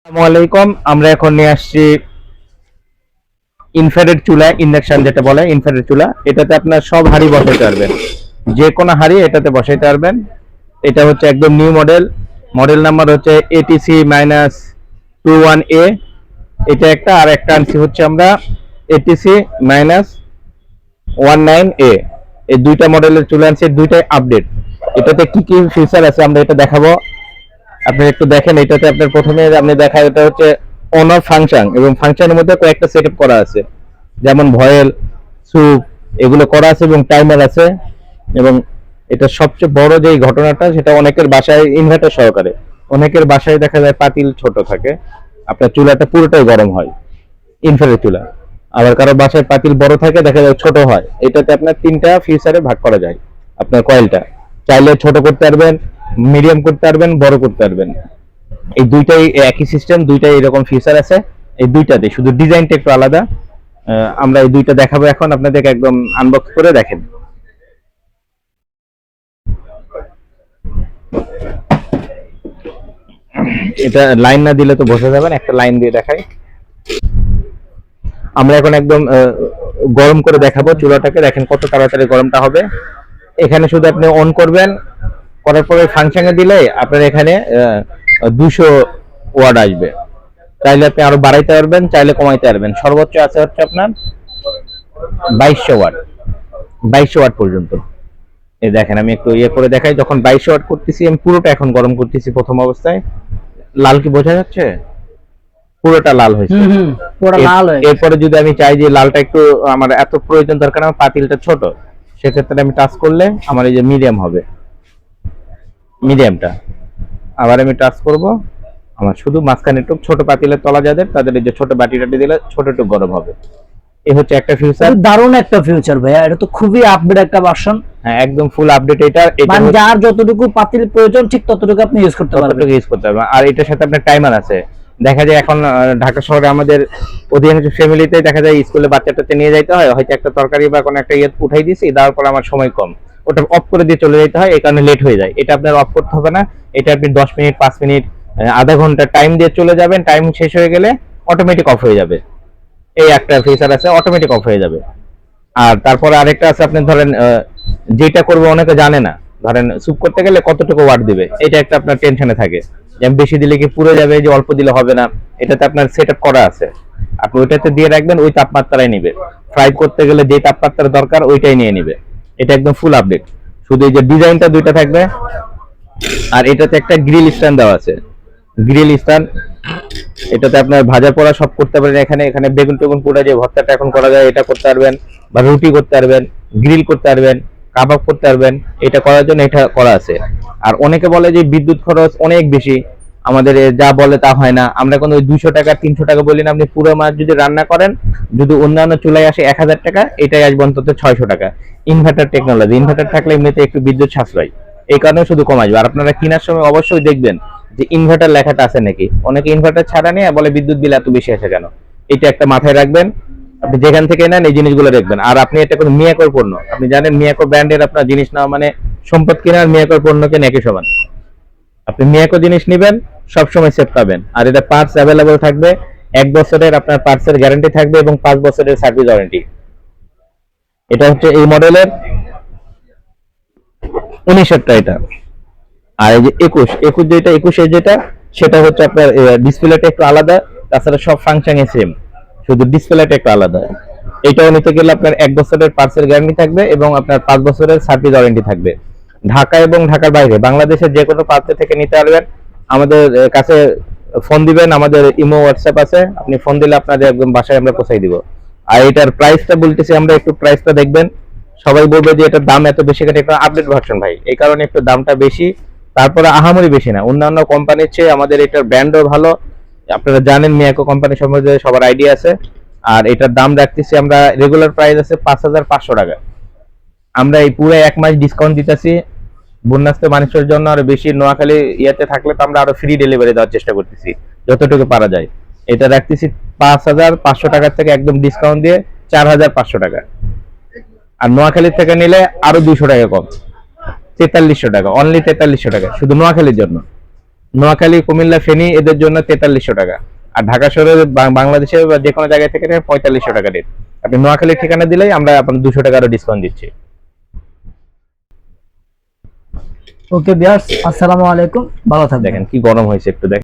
আসসালামু আলাইকুম। আমরা এখন নিয়ে আসছি ইনফ্রারেড চুলা, ইন্ডাকশন যেটা বলে ইনফ্রারেড চুলা। এটাতে আপনার সব হাঁড়ি বসাইতে পারবেন, যে কোনো হাঁড়ি এটাতে বসাইতে পারবেন। এটা হচ্ছে একদম নিউ মডেল। মডেল নাম্বার হচ্ছে ATC-21A। এটা একটা, আর একটা আনছি হচ্ছে আমরা ATC-19A। এই দুইটা মডেলের চুলা আনছি, দুইটাই আপডেট। এটাতে কি কি ফিচার আছে আমরা এটা দেখাবো। আপনি একটু দেখেন। এটাতে আপনার প্রথমে আপনি দেখা, এটা হচ্ছে অন অফ ফাংশন, এবং ফাংশনের মধ্যে কয়েকটা সেটআপ করা আছে, যেমন ভয়েল, সুপ, এগুলো করা আছে এবং টাইমার আছে। এবং এটা সবচেয়ে বড় যে ঘটনাটা, সেটা অনেকের বাসায় ইনভার্টার সহকারে, অনেকের বাসায় দেখা যায় পাতিল ছোট থাকে, আপনার চুলাটা পুরোটাই গরম হয় ইনফ্রারেড চুলা। আবার কারো বাসায় পাতিল বড় থাকে, দেখা যায় ছোট হয়। এটাতে আপনার তিনটা ফিচারে ভাগ করা যায়। আপনার কয়েলটা চাইলে ছোট করতে পারবেন, মিডিয়াম করতে পারবেন, বড় করতে পারবেন। এই দুইটাই একই সিস্টেম, দুইটাই এরকম ফিচার আছে। এই দুইটাতে শুধু ডিজাইনটা একটু আলাদা। আমরা এই দুইটা দেখাবো এখন আপনাদেরকে, একদম আনবক্স করে দেখেন। এটা লাইন না দিলে তো বোঝা যাবে না, একটা লাইন দিয়ে দেখাই। আমরা এখন একদম গরম করে দেখাবো চুলাটাকে, দেখেন কত তাড়াতাড়ি গরমটা হবে। এখানে শুধু আপনি অন করবেন, করার পরে ফাংশনে দিলে আপনার এখানে 200 ওয়াট আসবে। চাইলে আপনি আরো বাড়াইতে পারবেন, চাইলে কমাইতে পারবেন। সর্বোচ্চ আছে হচ্ছে আপনার 2200 ওয়াট, 2200 ওয়াট পর্যন্ত। এই দেখেন, আমি একটু ইয়ে করে দেখাই। যখন 2200 ওয়াট করতেছি, আমি পুরোটা এখন গরম করতেছি প্রথম অবস্থায়। লাল কি বোঝা যাচ্ছে? পুরোটা লাল হয়েছে। পুরো লাল হয়ে গেছে। এরপরে যদি আমি চাই যে লালটা একটু, আমার এত প্রয়োজন দরকার না, আমার পাতিলটা ছোট, সেক্ষেত্রে আমি টাচ করলে আমার এই যে মিডিয়াম হবে, মিডিয়ামটা। আবার আমি টাচ করব, আমার শুধু মাঝখানে একটু ছোট পাতিলের তলা যাদের, তাদের এই যে ছোট বাটি টাটি দিলে ছোট একটু গরম হবে। এই হচ্ছে একটা ফিউচার। দারুণ একটা ফিউচার ভাইয়া, এটা তো খুবই আপডেট একটা ভার্সন। হ্যাঁ, একদম ফুল আপডেট। এটা মানে যার যতটুকু পাতিল প্রয়োজন ঠিক ততটুকু আপনি ইউজ করতে পারবেন। ততটুকু ইউজ করতে পারবেন। আর এটার সাথে আপনার টাইমার আছে। দেখা যায় এখন ঢাকা শহরে আমাদের অধিকাংশ ফ্যামিলিতে দেখা যায় স্কুলে বাচ্চাটাতে নিয়ে যাইতে হয়, হয়তো একটা তরকারি বা কোনো একটা ইয়ে উঠাই দিয়েছি, দেওয়ার পর আমার সময় কম, ওটা অফ করে দিয়ে চলে যেতে হয়, এই কারণে লেট হয়ে যায়। এটা আপনার অফ করতে হবে না। এটা আপনি 10 মিনিট, 5 মিনিট, আধা ঘন্টা টাইম দিয়ে চলে যাবেন। টাইম শেষ হয়ে গেলে অটোমেটিক অফ হয়ে যাবে। এই একটা ফিচার আছে, অটোমেটিক অফ হয়ে যাবে। আর তারপরে আরেকটা আছে, আপনি ধরেন যেটা করবে অনেকে জানে না, ধরেন স্যুপ করতে গেলে কতটুকু ওয়াট দিবে, এটা একটা আপনার টেনশনে থাকে, যে আমি বেশি দিলে কি পুড়ে যাবে, যে অল্প দিলে হবে না। এটাতে আপনার সেট আপ করা আছে, আপনি ওইটাতে দিয়ে রাখবেন, ওই তাপমাত্রায় নিবে। ফ্রাই করতে গেলে যে তাপমাত্রা দরকার ওইটাই নিয়ে নিবে। এটা একদম ফুল আপডেট। শুধু এই যে ডিজাইনটা দুইটা থাকবে। আর এটাতে একটা গ্রিল স্ট্যান্ড দেওয়া আছে, গ্রিল স্ট্যান্ড। এটাতে আপনার ভাজা পোড়া সব করতে পারেন। এখানে এখানে বেগুন টেগুন পোড়া যে ভর্তাটা এখন করা যায়, এটা করতে পারবেন, বা রুটি করতে পারবেন, গ্রিল করতে পারবেন, কাবাব করতে পারবেন। এটা করার জন্য এটা করা আছে। আর অনেকে বলে যে বিদ্যুৎ খরচ অনেক বেশি, আমাদের যা বলে তা হয় না। আমরা কোনো 200 টাকা 300 টাকা বলি না। আপনি পুরো মাছ যদি রান্না করেন, যদি অন্যান্য চুলায় আসে 1000 টাকা, এটাই আসবে অন্তত 600 টাকা। ইনভার্টার টেকনোলজি, ইনভার্টার থাকলে এমনিতে একটু বিদ্যুৎ সাশ্রয়, এই কারণে শুধু কম আসবে। আর আপনারা কেনার সময় অবশ্যই দেখবেন যে ইনভার্টার লেখাটা আছে নাকি। অনেকে ইনভার্টার ছাড়া নিয়ে বলে বিদ্যুৎ বিল এত বেশি আসে কেন। এটা একটা মাথায় রাখবেন, আপনি যেখান থেকে নেন এই জিনিসগুলো দেখবেন। আর আপনি এটা কোনো মিয়াকোর পণ্য, আপনি জানেন মিয়াকো ব্র্যান্ডের আপনার জিনিস নেওয়া মানে সম্পদ কেনা, আর মিয়াকোর পণ্য কেনা একই সমান। আপনি মিয়াকো জিনিস নেবেন, সবসময় সেফ পাবেন। আর এটা পার্টস অ্যাভেলেবল থাকবে। 1 বছরের আপনার পার্টসের গ্যারান্টি থাকবে, এবং 5 বছরের সার্ভিস ওয়ারেন্টি। এটা হচ্ছে এই মডেলের 19টা এটা। আর এই যে 21 যেটা, 21-এর যেটা, সেটা হচ্ছে আপনার ডিসপ্লেটা একটু আলাদা। তাছাড়া সব ফাংশন সেম, শুধু ডিসপ্লেটা একটু আলাদা। এটাও নিতে গেলে আপনার 1 বছরের পার্সেল গ্যারান্টি থাকবে, এবং আপনার 5 বছরের সার্ভিস ওয়ারেন্টি থাকবে। ঢাকা এবং ঢাকার বাইরে বাংলাদেশের যে কোনো প্রান্ত থেকে নিতে পারবেন। আমাদের কাছে ফোন দিবেন, আমাদের ইমো হোয়াটসঅ্যাপ আছে, আপনি ফোন দিলে আপনাদের একদম বাসায় আমরা পৌঁছাই দিব। আর এটার প্রাইসটা বলতেছি আমরা, একটু প্রাইসটা দেখবেন। সবাই বলবে যে এটার দাম এত বেশি কেন, এটা আপডেট ভার্সন ভাই, এই কারণে একটু দামটা বেশি। তারপরে আহামরি বেশি না, অন্যান্য কোম্পানির চেয়ে আমাদের এটার ব্র্যান্ডও ভালো। আপনারা জানেন মিয়াকো কোম্পানি সম্বন্ধে সবার আইডিয়া আছে। আর এটার দাম রাখতেছি আমরা, রেগুলার প্রাইস আছে 5500 টাকা। আমরা এই পুরো 1 মাস ডিসকাউন্ট দিতেছি বন্যাস্ত মানুষের জন্য। আর বেশি নোয়াখালী ইয়াতে থাকলে তো আমরা আরো ফ্রি ডেলিভারি দেওয়ার চেষ্টা করতেছি যতটুকু পারা যায়। এটা রাখতেছি 5500 টাকার থেকে একদম ডিসকাউন্ট দিয়ে 4500 টাকা। আর নোয়াখালীর থেকে নিলে আরো 200 টাকা কম, 4300 টাকা, অনলি 4300 টাকা শুধু নোয়াখালীর জন্য। নোয়াখালী, কুমিল্লা, ফেনী এদের জন্য 4300 টাকা। আর ঢাকা শহরে বাংলাদেশের বা যে কোনো জায়গায় থেকে 4500 টাকা রেট। আপনি নোয়াখালীর ঠিকানা দিলেই আমরা আপনার 200 টাকা আরো ডিসকাউন্ট দিচ্ছি। ওকে ভিউয়ার্স, আসসালামু আলাইকুম, ভালো থাকবেন। দেখেন কি গরম হয়েছে, একটু দেখেন।